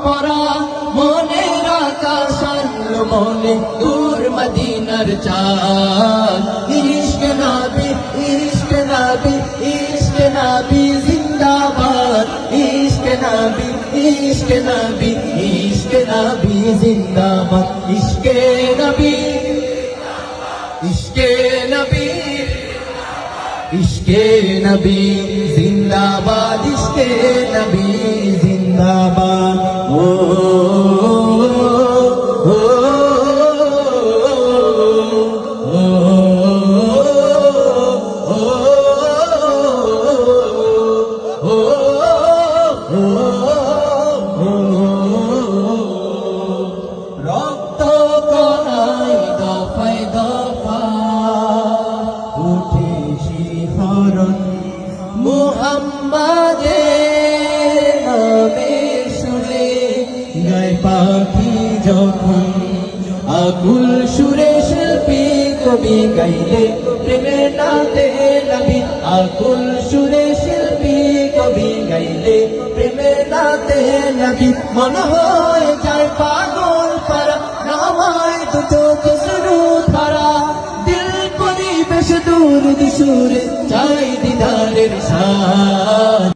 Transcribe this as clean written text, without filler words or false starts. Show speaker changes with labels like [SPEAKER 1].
[SPEAKER 1] পরা মনের আকাশ আনলো মনে দূর মদিনার চাঁদ। ইশকে নবী ইশকে নবী ইশকে নবী জিন্দাবাদ, ইশকে নবী ইশকে নবী ইশকে নবী জিন্দাবাদ, ইশকে নবী ইশকে নবী ইশকে নবী জিন্দাবাদ, ইশকে নবী জিন্দাবাদ। ও রক্ত কণায় দফায় দফা উঠে শিহরণ মুহাম্মাদের নামের সুরে গায় পাখি যখন আকুল সুরে শিল্পী কবি গাইলে প্রেমের নাতে নবী। আকুল সুরে শিল্পী কবি গাইলে প্রেমের নাতে নবী। মন হয়ে যায় পাগল পারা নামায় দুটো খুশরু ধারা দিল পরিবেশ দূর সুরে চাই দিদারের সাথ।